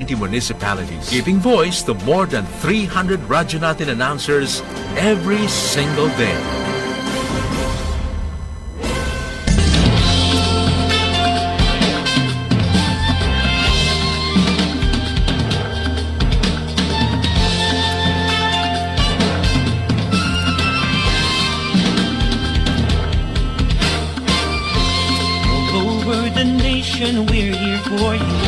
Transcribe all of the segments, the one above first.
20 municipalities, giving voice to more than 300 Radyo Natin announcers every single day. We're here for you,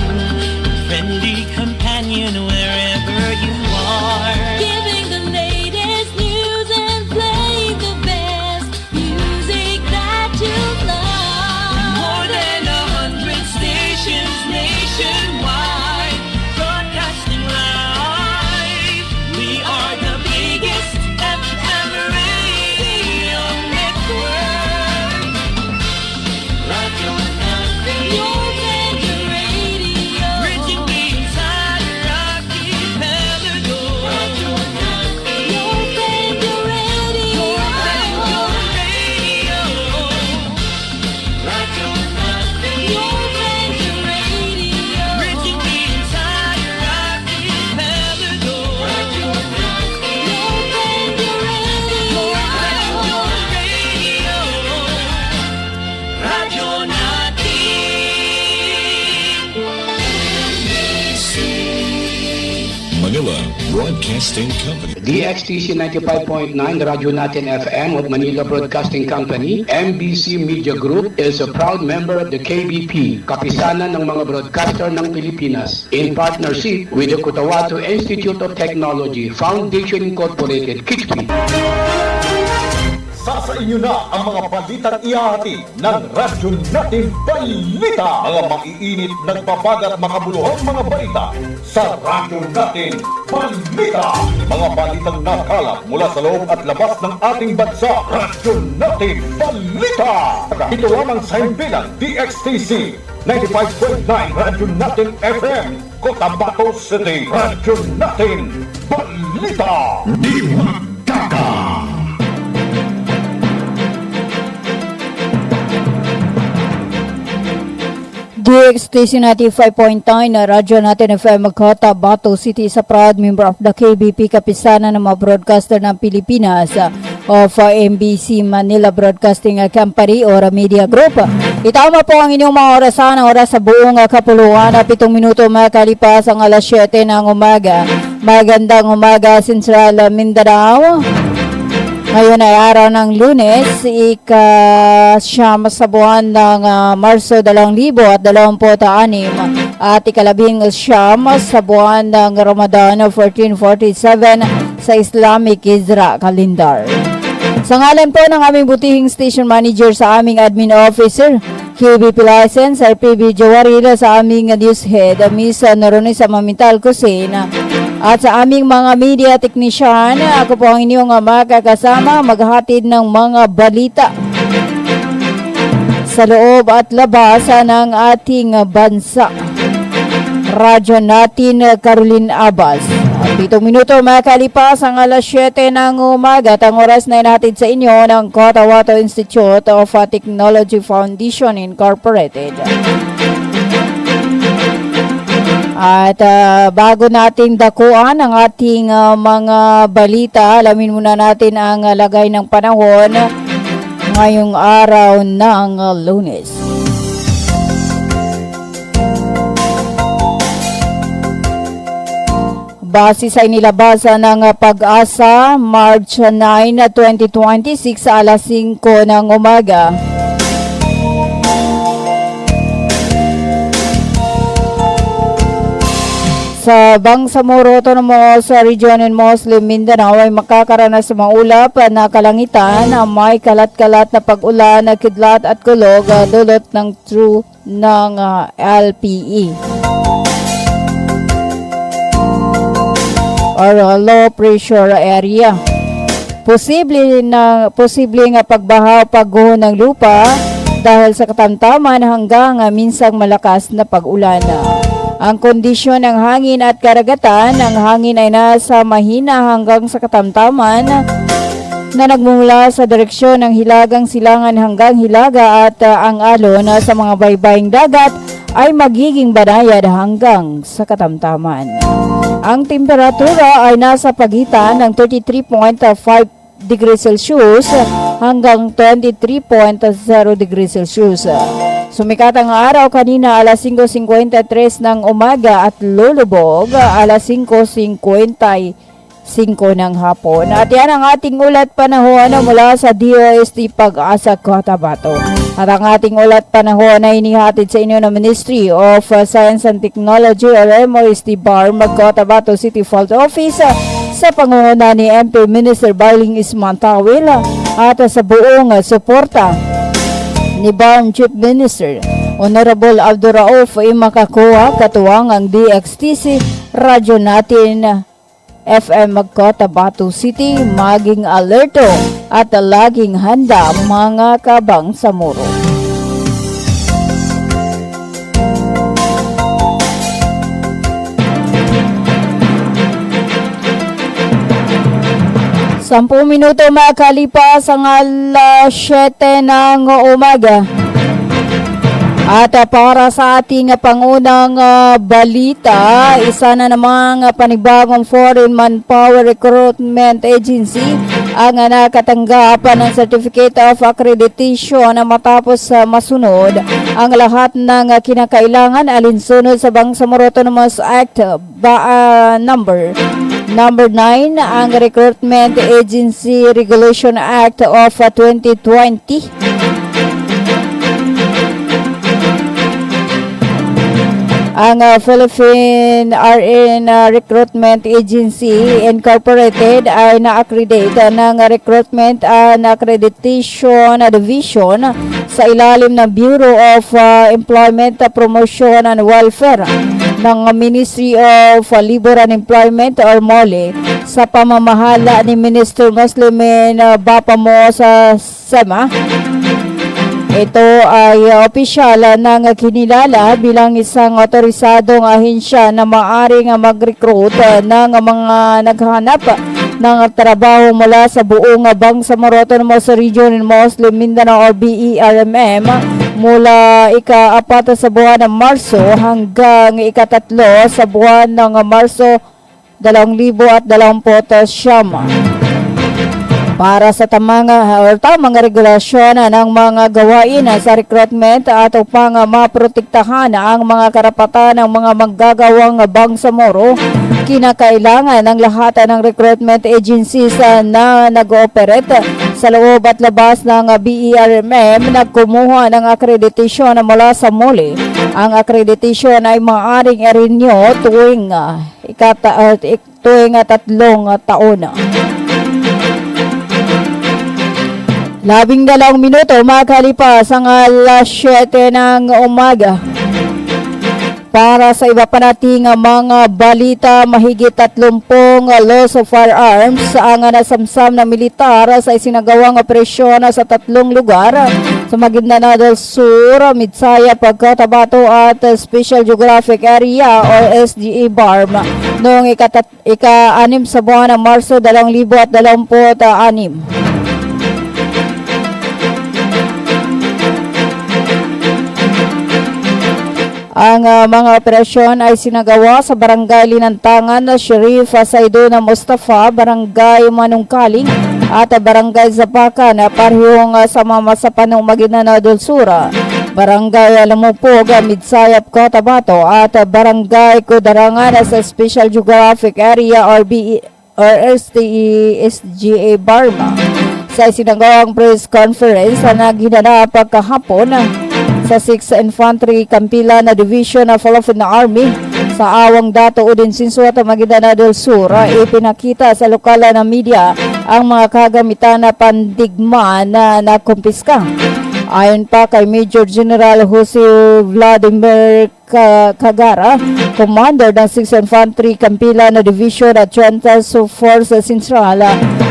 friendly companion wherever you are. Giving the latest news and playing the best music that you love. More than 100 stations nationwide, broadcasting live. We are the biggest FM radio network. Radio Natin. Your favorite radio. Bridging the entire archipelago. Radio Natin. Your favorite radio. Radio. Radio Natin. Your favorite radio. Bridging the entire archipelago. Radio Natin. Your favorite radio. Radio Natin. Manila Broadcasting Company. DXTC 95.9 Radyo Natin FM of Manila Broadcasting Company, MBC Media Group is a proud member of the KBP, Kapisanan ng mga Broadcaster ng Pilipinas, in partnership with the Cotabato Institute of Technology, Foundation Incorporated, KITSP. Sa inyo na ang mga balitang ihahati ng Radyo Natin Balita. Mga maiinit, nagbabagat, makabuluhang mga balita sa Radyo Natin Balita. Mga balitang nakalap mula sa loob at labas ng ating bansa. Radyo Natin Balita. Ito lamang sa himpilan DXTC 95.9 Radyo Natin FM, Cotabato City. Radyo Natin Balita. Di magkaka. DXTC 95.9 na Radyo Natin FM Cotabato City is a proud member of the KBP, Kapisanan ng mga broadcaster ng Pilipinas of MBC Manila Broadcasting Company or Media Group. Itama po ang inyong mga oras sa buong kapuluan na 7 minuto makalipas ang alas 7 ng umaga. Magandang umaga, Central Mindanao. Ngayon ay araw ng Lunes, ika-siyam sa buwan ng Marso 2026 at ika-11 sa buwan ng Ramadan 1447 sa Islamic Hijra Calendar. Sa ngalan po ng aming butihing station manager sa aming admin officer, KBP License, RPB Jawarila sa aming news head, Miss Noronisa Mamital Kusina, at sa aming mga media technician, ako po ang inyong makakasama maghatid ng mga balita sa loob at labas ng ating bansa. Radyo Natin, Caroline Abbas. 7 minuto makalipas ang alas 7 ng umaga at ang oras na inatid sa inyo ng Cotabato Institute of Technology Foundation Incorporated. At bago nating dakuan ang ating mga balita, alamin muna natin ang lagay ng panahon ngayong araw ng Lunes. Base sa inilabasan ng Pag-asa, March 9, 2026, alas 5 ng umaga. Sa Bangsamoro Autonomous Region in Muslim Mindanao ay makakaranas sa mga ulap na kalangitan na may kalat-kalat na pag-ulan, kidlat at kulog dulot ng true ng LPE or low pressure area. Posible nga pagbaha o pagguho ng lupa dahil sa katamtaman hanggang minsang malakas na pag-ulan. Ang kondisyon ng hangin at karagatan, ang hangin ay nasa mahina hanggang sa katamtaman na nagmumula sa direksyon ng hilagang silangan hanggang hilaga at ang alon sa mga baybaying dagat ay magiging banayad hanggang sa katamtaman. Ang temperatura ay nasa pagitan ng 33.5 degrees Celsius hanggang 23.0 degrees Celsius. Sumikat ang araw kanina alas 5:53 ng umaga at lulubog alas 5:55 ng hapon. At yan ang ating ulat panahon mula sa DOST Pag-asa Cotabato. At ang ating ulat panahon ay inihatid sa inyo ng Ministry of Science and Technology or MOST BARM Cotabato City Fault Office sa pangunguna ni MP Minister Barling Ismantawil at sa buong suporta ni BARM Chief Minister Honorable Abduraouf Imakakuha, katuwang ang DXTC Radyo Natin FM Cotabato City, maging alerto at laging handa mga kabang sa muro. Sampung minuto makalipas ang alas 7 ng umaga. At para sa ating pangunang balita, isa na namang panibagong Foreign Manpower Recruitment Agency ang nakatanggap ng Certificate of Accreditation na matapos masunod ang lahat ng kinakailangan alinsunod sa Bangsamoro Autonomous Act number 9, ang Recruitment Agency Regulation Act of 2020. Ang Philippine RN Recruitment Agency Incorporated ay na-accredite ng Recruitment and Accreditation Division sa ilalim ng Bureau of Employment Promotion and Welfare ng Ministry of Labor and Employment or MOLE sa pamamahala ni Minister Muslimin Bapamo sa SEMA. Ito ay opisyal ng kinilala bilang isang otorisadong ahensya na maaring mag-recruit ng mga naghahanap ng trabaho mula sa buong Bangsamoro Autonomous Region in Muslim Mindanao or BERMM mula ika-4 sa buwan ng Marso hanggang ika-3 sa buwan ng Marso 2029. Para sa tamang regulasyon ng mga gawain sa recruitment at upang maprotektahan ang mga karapatan ng mga manggagawang Bangsamoro, kinakailangan ng lahat ng recruitment agencies na nag-ooperate sa loob at labas ng BERMM na kumuha ng accreditation mula sa MOLE. Ang accreditation ay maaaring i-renew tuwing 3 taon. 12 minuto makalipas ang alas 7 ng umaga. Para sa iba pa nating mga balita, mahigit 30 loss of firearms ang nasamsam na militar sa isinagawang operasyon sa 3 lugar sa Maguindanao del Sur, Midsaya, Cotabato at Special Geographic Area o SGA BARM noong ika-6 sa buwan ng Marso 2026. Ang mga operasyon ay sinagawa sa Barangay Linantangan, Sheriff Saidona Mustafa, Barangay Manungkaling at Barangay Zapakan, parehong sa Mamasapanong Maguindanao del Sur, Barangay Lamupog, Midsayap, Cotabato at Barangay Kudarangan sa Special Geographic Area or SGA Barma. Sa isinagawang press conference na ginanap kahapon sa 6th Infantry Campila na Division of Philippine Army sa Awang Dato Udinsinso at Maguindanao del Sur, ipinakita sa lokal na media ang mga kagamitan na pandigma na nakumpiska. Ayon pa kay Major General Jose Vladimir Cagara, Commander ng 6th Infantry Campila na Division at 20th Force Central,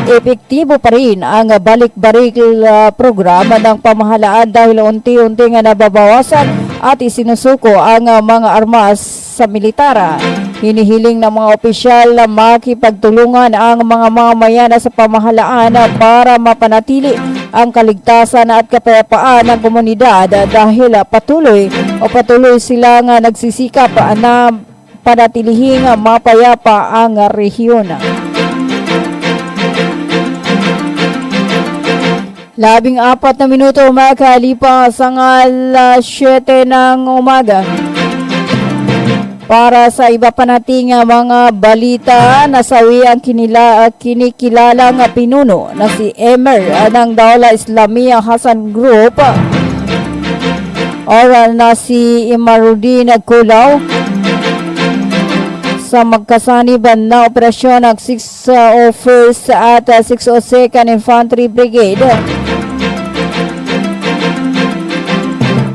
epektibo pa rin ang balik-baril program ng pamahalaan dahil unti-unting nababawasan at isinusuko ang mga armas sa militara. Hinihiling ng mga opisyal na makipagtulungan ang mga mamamayan sa pamahalaan para mapanatili ang kaligtasan at kapayapaan ng komunidad dahil patuloy silang nagsisikap na panatilihing mapayapa ang rehiyon. 14 na minuto makalipas ang alas 7 ng umaga. Para sa iba pa nating mga balita, nasawi ang kinikilalang pinuno na si Emir ng Dawla Islamiyah Hassan Group or na si Imaruddin Kulaw sa magkasaniban na operasyon ng 601st at 602nd Infantry Brigade.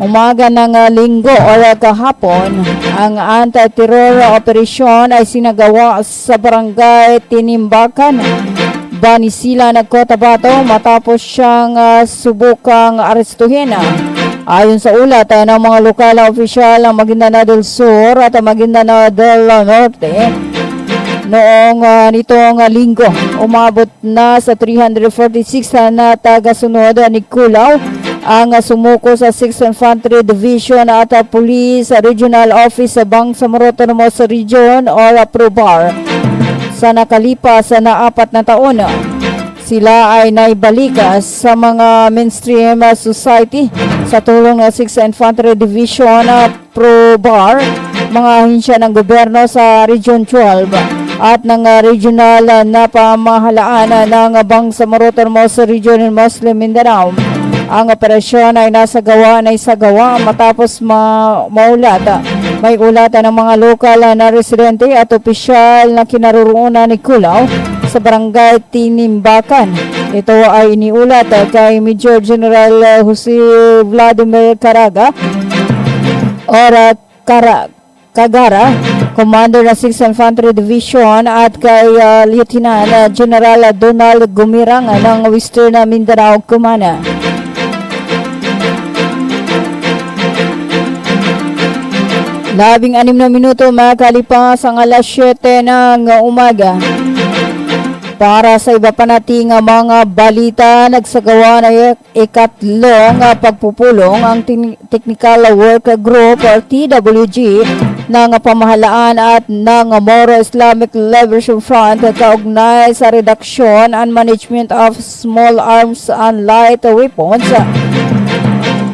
Umaga ng linggo o kahapon, ang anti-terror operation ay sinagawa sa barangay Tinimbakan, Banisilan, Cotabato matapos siyang subukang arestuhin. Ayon sa ulat ng mga lokal na opisyal ng Maguindanao del Sur at Maguindanao del Norte, noong nitong linggo, umabot na sa 346 na tagasunod ni Kulaw ang sumuko sa 6th Infantry Division at Police Regional Office sa Bangsamoro Autonomous Region or PROBAR. Sa nakalipas na 4 na taon, sila ay naibalik sa mga mainstream society sa tulong ng 6th Infantry Division PROBAR, mga ahensya ng gobyerno sa Region 12 at ng regional na pamahalaan ng Bangsamoro Autonomous Region in Muslim Mindanao. Ang operasyon ay nasagawa matapos maulat. May ulat ng mga lokal na residente at opisyal na kinaroroonan ni Kulaw sa barangay Tinimbakan. Ito ay iniulat kay Major General Jose Vladimir Caraga or Kagara, Commander ng 6th Infantry Division, at kay Lieutenant General Donald Gumirang ng Western Mindanao Kumana. Labing-6 na minuto makalipas ang alas 7 ng umaga. Para sa iba pa nating mga balita, nagsagawa na ikatlong pagpupulong ang Technical Work Group or TWG ng pamahalaan at ng Moro Islamic Liberation Front kaugnay sa reduction and management of small arms and light weapons.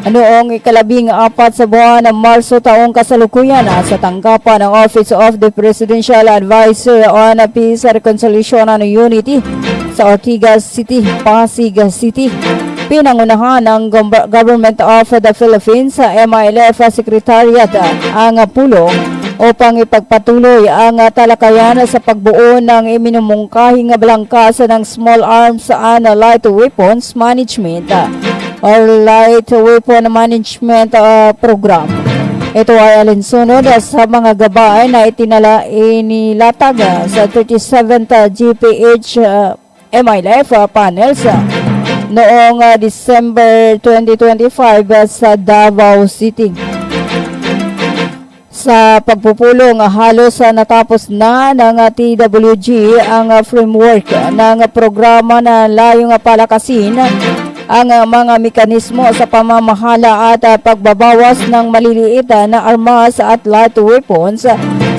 Noong ika-14 sa buwan ng Marso taong kasalukuyan sa tanggapan ng Office of the Presidential Advisor on Peace, Reconciliation and Unity sa Ortigas City, Pasig City, pinangunahan ng Government of the Philippines sa MILF Secretariat ang pulong upang ipagpatuloy ang talakayan sa pagbuo ng iminumungkahing balangkas ng Small Arms and Light Weapons Management or Light Weapon Management Program. Ito ay alinsunod sa mga gabay na inilatag sa 37th GPH MILF panels noong December 2025 sa Davao City. Sa pagpupulong, halos natapos na ng TWG ang framework ng programa na layong palakasin ang mga mekanismo sa pamamahala at pagbabawas ng maliliit na armas at light weapons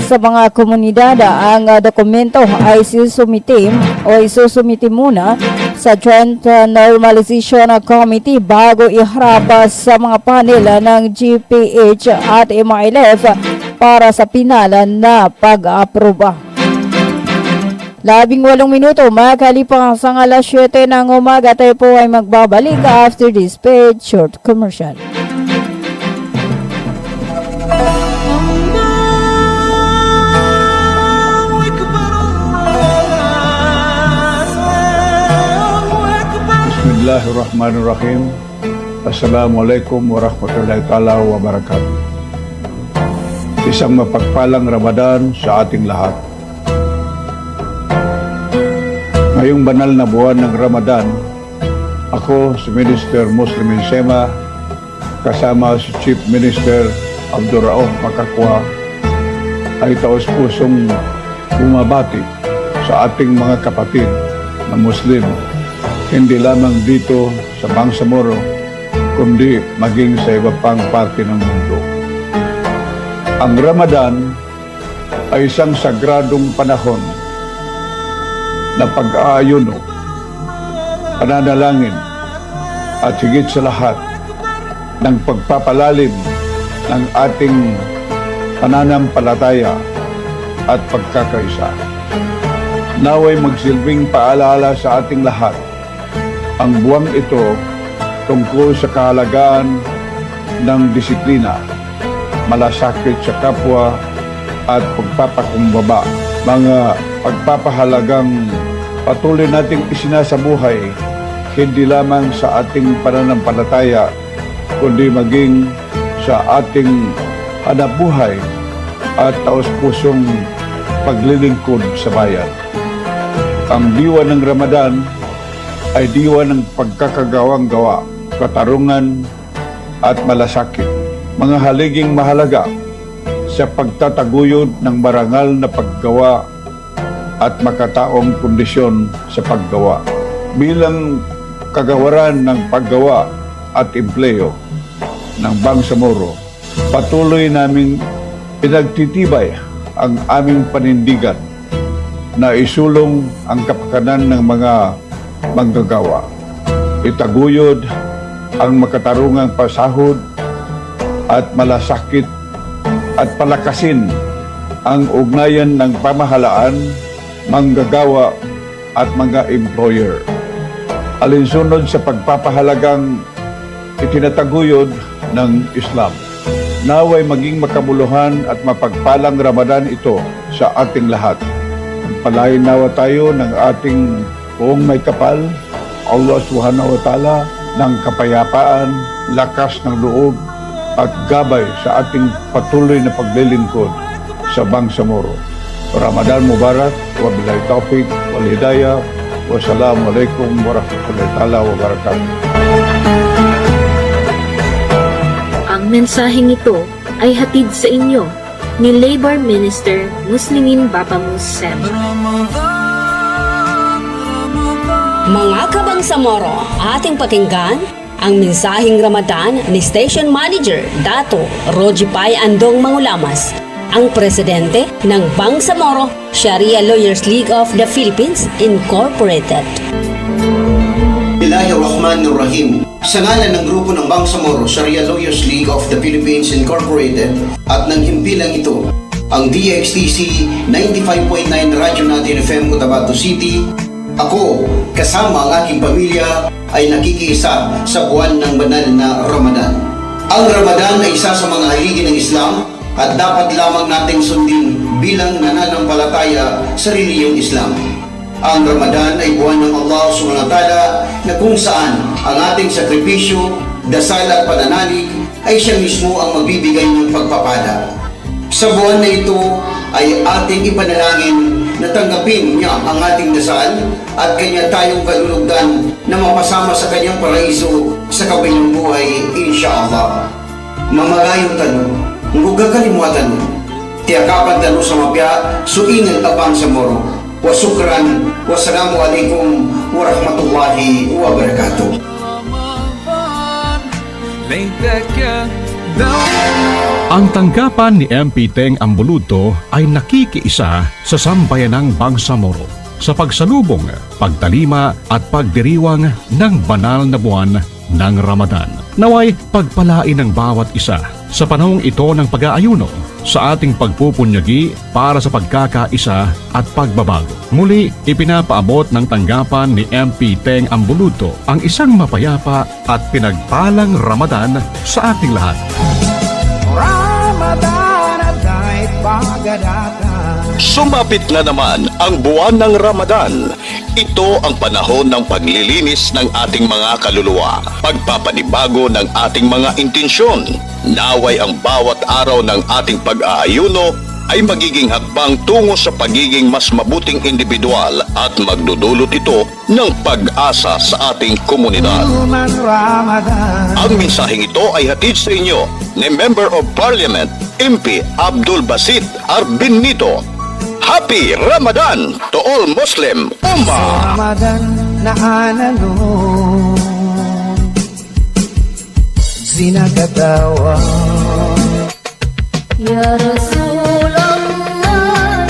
sa mga komunidad. Ang dokumento ay isusumiti muna sa Joint Normalization Committee bago iharap sa mga panel ng GPH at MILF para sa pinala na pag-aproba. 18 minuto makalipas ang alas 7 ng umaga. Tayo po ay magbabalik after this paid short commercial. Bismillahirrahmanirrahim. Assalamualaikum warahmatullahi ta'ala wabarakatuh. Isang mapagpalang Ramadan sa ating lahat. Ngayong banal na buwan ng Ramadan, ako si Minister Muslim Insema kasama si Chief Minister Abdurraouf Makakwa ay taos-pusong bumabati sa ating mga kapatid na Muslim hindi lamang dito sa Bangsamoro, kundi maging sa iba pang parte ng mundo. Ang Ramadan ay isang sagradong panahon na pag-aayuno, pananalangin, at higit sa lahat ng pagpapalalim ng ating pananampalataya at pagkakaisa. Naway magsilbing paalala sa ating lahat ang buwang ito tungkol sa kahalagaan ng disiplina, malasakit sa kapwa at pagpapakumbaba. Mga pagpapahalagang patuloy nating isinasabuhay hindi lamang sa ating pananampalataya kundi maging sa ating hanapbuhay at taos-pusong paglilingkod sa bayan. Ang diwa ng Ramadan ay diwa ng pagkakagawang gawa, katarungan at malasakit. Mga haliging mahalaga sa pagtataguyod ng marangal na paggawa at makataong kondisyon sa paggawa. Bilang kagawaran ng paggawa at empleyo ng Bangsamoro, patuloy naming pinagtitibay ang aming panindigan na isulong ang kapakanan ng mga manggagawa. Itaguyod ang makatarungang pasahod at malasakit at palakasin ang ugnayan ng pamahalaan, manggagawa at mga employer. Alinsunod sa pagpapahalagang itinataguyod ng Islam. Naway maging makabuluhan at mapagpalang Ramadan ito sa ating lahat. Palain nawa tayo ng ating buong may kapal, Allah Subhanahu wa Ta'ala, ng kapayapaan, lakas ng loob at gabay sa ating patuloy na paglilingkod sa Bangsamoro. Ramadan Mubarak, wabillahi taufiq wal hidayah, wassalamualaikum warahmatullahi ta'ala wabarakatuh. Ang mensaheng ito ay hatid sa inyo ni Labor Minister Muslimin Bapamus Sem. Mga kabangsamoro, ating pakinggan ang mensaheng Ramadan ni Station Manager Dato Rojipay Andong Mangulamas, ang presidente ng Bangsamoro Sharia Lawyers League of the Philippines Incorporated. Bismillahirrahmanirrahim. Sa ngalan ng grupo ng Bangsamoro Sharia Lawyers League of the Philippines Incorporated at ng himpilang ito, ang DXTC 95.9 Radyo Natin FM Cotabato City, ako kasama ang aking pamilya ay nakikiisa sa buwan ng banal na Ramadan. Ang Ramadan ay isa sa mga haligi ng Islam at dapat lamang nating sundin bilang nananampalataya sa reliyong Islam. Ang Ramadan ay buwan ng Allah Subhanahu wa Ta'ala na kung saan ang ating sakripisyo, dasal at pananalig ay siya mismo ang magbibigay ng pagpapala. Sa buwan na ito ay ating ipanalangin na tanggapin niya ang ating dasal at kanya tayong kalulugdan na mapasama sa kanyang paraiso sa kabilang buhay, insyaallah. Mamarayong tanong, huwag kalimutan mo, tiyakapan tanong sa mapya, suingan abang sa moro. Wasukran, wassalamu alaikum warahmatullahi wabarakatuh. Ang tanggapan ni MP Teng Ambuluto ay nakikiisa sa sambayanang Bangsamoro sa pagsalubong, pagtalima at pagdiriwang ng banal na buwan ng Ramadan. Naway pagpalain ng bawat isa sa panahong ito ng pag-aayuno sa ating pagpupunyagi para sa pagkakaisa at pagbabago. Muli, ipinapaabot ng tanggapan ni MP Teng Ambuluto ang isang mapayapa at pinagpalang Ramadan sa ating lahat. Sumapit na naman ang buwan ng Ramadan. Ito ang panahon ng paglilinis ng ating mga kaluluwa, pagpapanibago ng ating mga intensyon. Naway ang bawat araw ng ating pag-aayuno ay magiging hakbang tungo sa pagiging mas mabuting individual at magdudulot ito ng pag-asa sa ating komunidad. Ang mensaheng ito ay hatid sa inyo ni Member of Parliament MP Abdul Basit Arbin Nito. Happy Ramadan to all Muslim Ummah! naanano zinagatawa. Ya Rasulullah,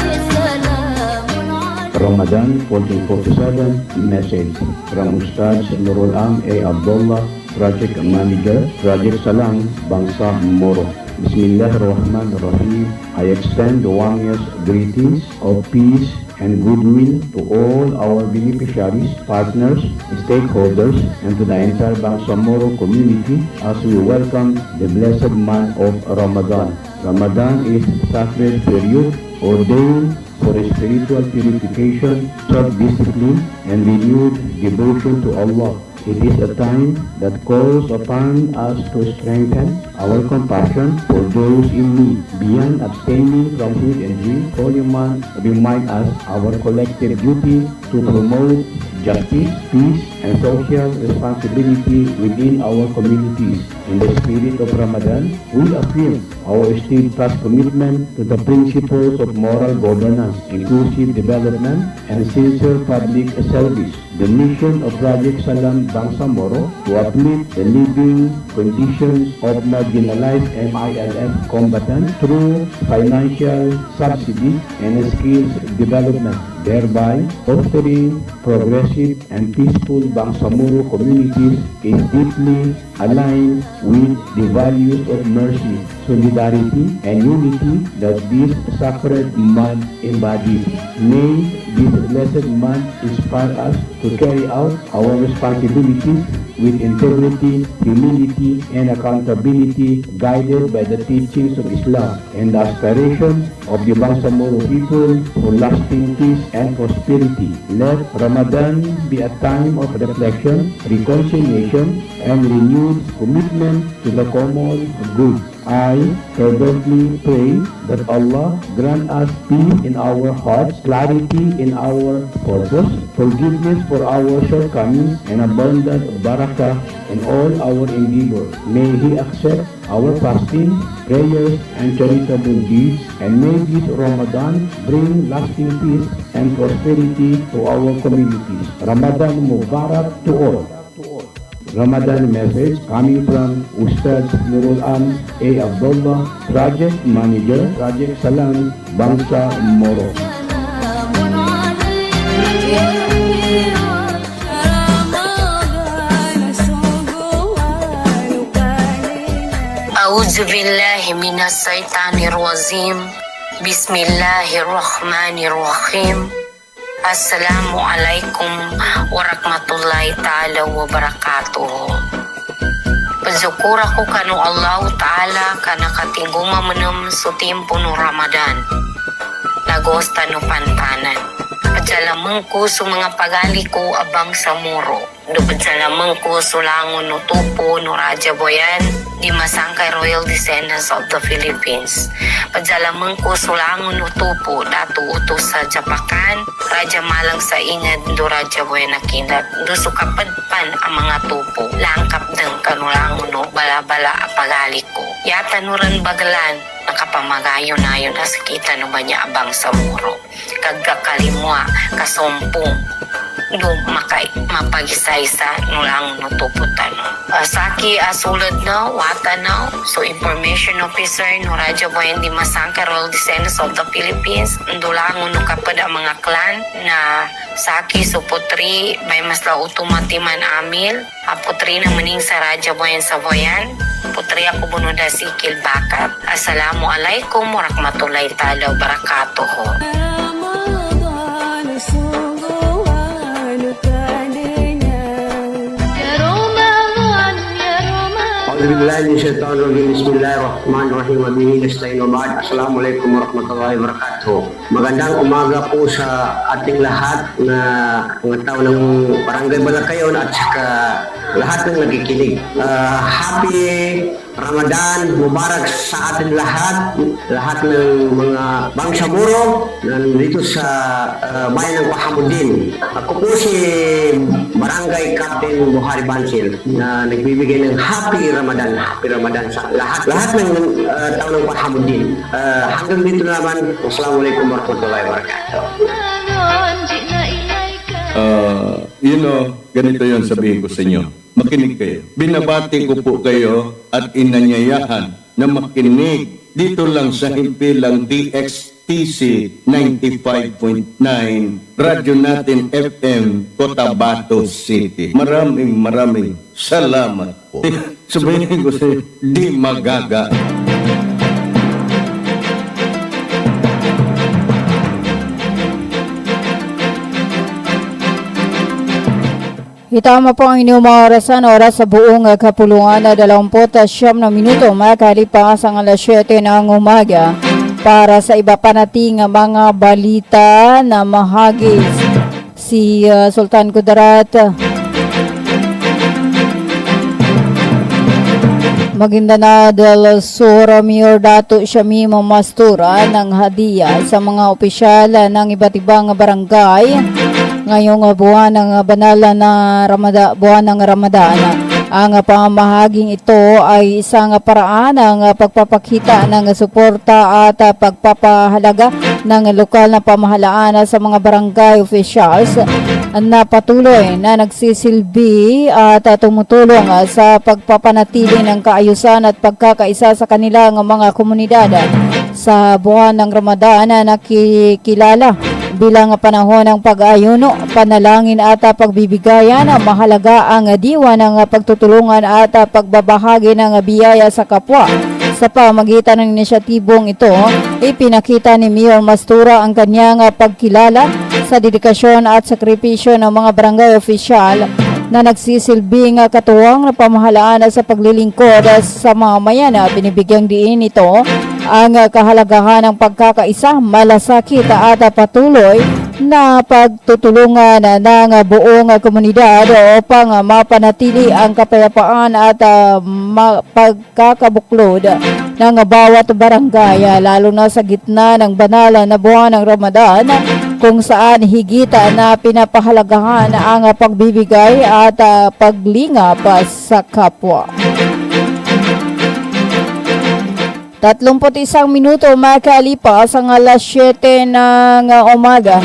ya salamun alayka. Ramadan 1447 message from Ustaz Nurul Am A. Abdullah, Project Manager, Project Salam, Bangsa Moro. Bismillahirrahmanirrahim. I extend the warmest greetings of peace and goodwill to all our beneficiaries, partners, stakeholders, and to the entire Bangsamoro community as we welcome the blessed month of Ramadan. Ramadan is a sacred period ordained for spiritual purification, self-discipline, and renewed devotion to Allah. It is a time that calls upon us to strengthen our compassion for those in need. Beyond abstaining from food and drink, Holy Month reminds us our collective duty to promote justice, peace, and social responsibility within our communities. In the spirit of Ramadan, we affirm our steadfast commitment to the principles of moral governance, inclusive development, and sincere public service. The mission of Project Salam Bangsamoro to uplift the living conditions of marginalized MILF combatants through financial subsidy and skills development, thereby fostering progressive and peaceful Bangsamoro communities is deeply aligned with the values of mercy, solidarity, and unity that this sacred month embodies. May this blessed month inspire us to carry out our responsibilities with integrity, humility, and accountability, guided by the teachings of Islam and the aspiration of the Bangsamoro people for lasting peace and prosperity. Let Ramadan be a time of reflection, reconciliation, and renewed commitment to the common good. I fervently pray that Allah grant us peace in our hearts, clarity in our purpose, forgiveness for our shortcomings, and abundant barakah in all our endeavors. May He accept our fasting, prayers, and charitable deeds, and may this Ramadan bring lasting peace and prosperity to our communities. Ramadan Mubarak to all. Ramadan message coming from Ustaz Nurul Am A. Abdullah, Project Manager, Project Salam, Bangsa Moro. Salamun alayka ya Ramadan, sungguh anugerah. A'udzu billahi minas syaitanir rajim. Bismillahirrahmanirrahim. Assalamualaikum warahmatullahi ta'ala wabarakatuh. Pagsyukur ako kanu Allah Ta'ala kana katingguma menem sa tiempo no Ramadan. Nagosta no pantanan. Padyalamang ko sa mga pagali ko abang sa muro. Do padyalamang ko sa langon no tupo no Raja Boyan di Masangkay Royal Descendants of the Philippines. Padyalamang ko sa langon no tupo datu utos sa Japakan, Raja Malang sa ingad do Raja Boyan nakinat. Do sukapadpan ang mga tupo. Langkap ng kanulangon no balabala a pagali ko. Yata nuran bagalan nakapamagayo na yun nakita no ba niya abang sa muro. Kagkakalimwa, kasompong, do mapag-isa-isa no lang no tuputan. Saki asulad na, wata na, so information officer no Raja Boyan di Masangkay Royal Descendants of the Philippines, do lang no kapad ang mga clan na Saki so putri, may masla utumatiman amil, putri na maning sa Raja Boyan sa Boyan, putri ako bunuda si Kilbakat. Assalamualaikum warahmatullahi ta'ala wabarakatuh. Ramadan, sungguh anugerah. Ya Ramadan, ya Ramadan. Alhamdulillah, Bismillahirrahmanirrahim. Wabihi nasta'in wa ba'd. Assalamualaikum warahmatullahi wabarakatuh. Magandang umaga po sa ating lahat na mga tao ng Barangay Balakayon at saka lahat ng nakikinig. Happy Ramadan Mubarak sa atin lahat ng mga Bangsamoro nandito sa bayan ng Wahamuddin. Ako po si Barangay Captain Buhari Bansil na nagbibigay ng Happy Ramadan sa lahat ng tao ng Wahamuddin. Hanggang dito naman, Wassalamualaikum warahmatullahi wabarakatuh. Ramadan, jina ilaika. ganito yon sabihin ko sa inyo. Makinig kayo. Binabati ko po kayo at inanyayahan na makinig dito lang sa himpilang DXTC 95.9 Radyo Natin FM, Cotabato City. Maraming salamat po. Sabihin ko sa inyo, di magaga. Itama po ang inyong mga oras sa buong kapulungan na 29 na minuto makalipas ang alas 7 ng umaga para sa iba pa nating mga balita na mahagis si Sultan Kudarat. Maguindanao del Sur Mayor Dato Shamim Mastura ng hadiah sa mga opisyal ng iba't ibang barangay ngayong buwan ng banal na buwan ng Ramadan. Ang pamahaging ito ay isang paraan ng pagpapakita ng suporta at pagpapahalaga ng lokal na pamahalaan sa mga barangay officials na patuloy na nagsisilbi at tumutulong sa pagpapanatili ng kaayusan at pagkakaisa sa kanilang mga komunidad sa buwan ng Ramadan na nakikilala bilang panahon ng pag-ayuno, panalangin at pagbibigayan. Mahalaga ang diwa ng pagtutulungan at pagbabahagi ng biyaya sa kapwa. Sa pamagitan ng inisyatibong ito, ipinakita ni Mayor Mastura ang kanyang pagkilala sa dedikasyon at sakripisyo ng mga barangay opisyal na nagsisilbing katuwang na pamahalaan sa paglilingkod sa mamayan. Binibigyang diin ito ang kahalagahan ng pagkakaisa, malasakit at patuloy na pagtutulungan ng buong komunidad upang mapanatili ang kapayapaan at pagkakabuklod ng bawat barangay, lalo na sa gitna ng banal na buwan ng Ramadan kung saan higit na pinapahalagahan ang pagbibigay at paglingap sa kapwa. 31 minuto makalipas ang alas 7 ng umaga.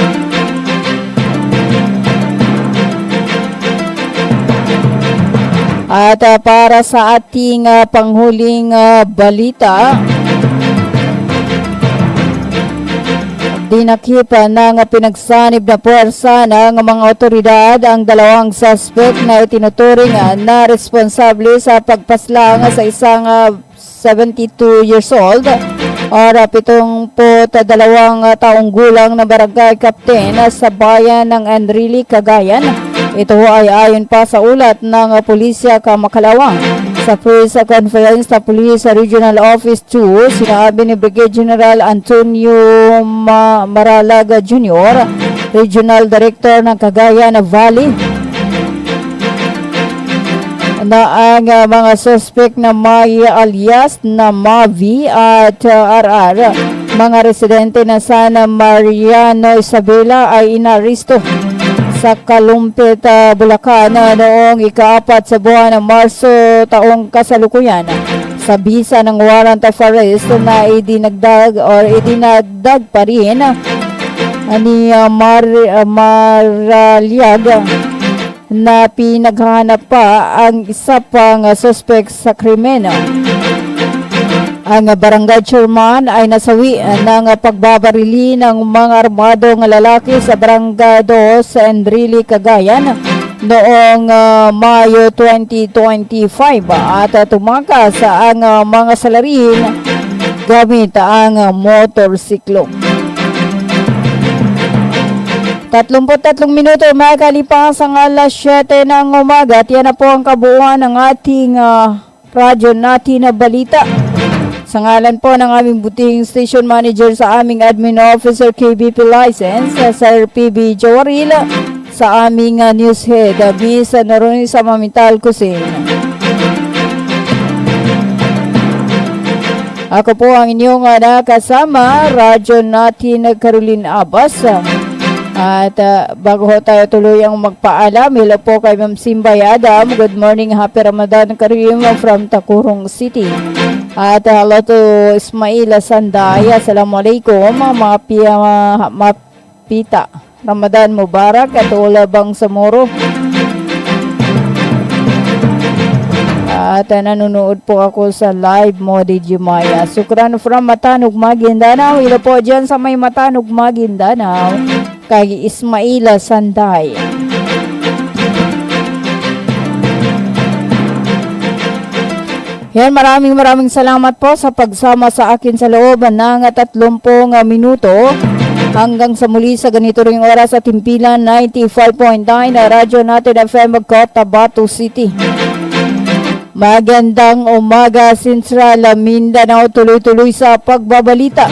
At para sa ating panghuling balita, dinakip ng pinagsanib na puwersa ng mga otoridad ang dalawang suspect na itinuturing na responsable sa pagpaslang sa isang 72 years old or 72 taong gulang na barangay captain sa bayan ng Enrile, Cagayan. Ito ay ayon pa sa ulat ng Pulisya Kamakalawang. Sa press conference sa Police Regional Office 2, sinabi ni Brigadier General Antonio Maralaga Jr., Regional Director ng Cagayan Valley, na ang mga suspect na may alias na Mavi at RR, mga residente na San Mariano Isabela, ay inaresto sa Kalumpit, Bulacan noong ika-4 sa buwan ng Marso taong kasalukuyan sa bisa ng warrant of arrest na idinagdag pa rin ni Maraliag na pinaghahanap pa ang isa pang suspect sa krimen. Ang barangay chairman ay nasawi ng pagbabarili ng mga armadong lalaki sa barangay 2 sa Enrile, Cagayan noong Mayo 2025 at tumakas ang mga salarin gamit ang motorsiklo. 33 minuto makalipas ang alas 7 ng umaga at yan na po ang kabuuan ng ating radyo natin na balita. Sa ngalan po ng aming buting station manager sa aming admin officer KBP license, Sir PB Jawaril, sa aming news head, Miss Naroon sa Mamital Kusin. Ako po ang inyong nakasama, radyo natin Caroline Abbas. At bago tayo tuluyang magpaalam, hello po kay Ma'am Simbay Adam. Good morning, happy Ramadan Karim from Takurong City. At hello to Ismail Sanday. Assalamualaikum, mapita. Ramadan Mubarak at Ola Bangsamoro. At nanonood po ako sa live mo, DJ Maya. Sukran from Matanog, Maguindanao. Ilo po dyan sa may Matanog, Maguindanao. Kay Ismaila Sanday. Yan, maraming salamat po sa pagsama sa akin sa loob ng 30 minuto. Hanggang sa muli sa ganito ring oras sa Timpilan 95.9 na Radyo Natin FM Cotabato City. Magandang umaga, Central Mindanao. Tuloy-tuloy sa pagbabalita.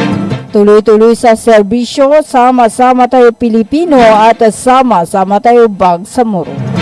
Tuloy-tuloy sa serbisyo. Sama-sama tayo Pilipino at sama-sama tayo Bangsamoro.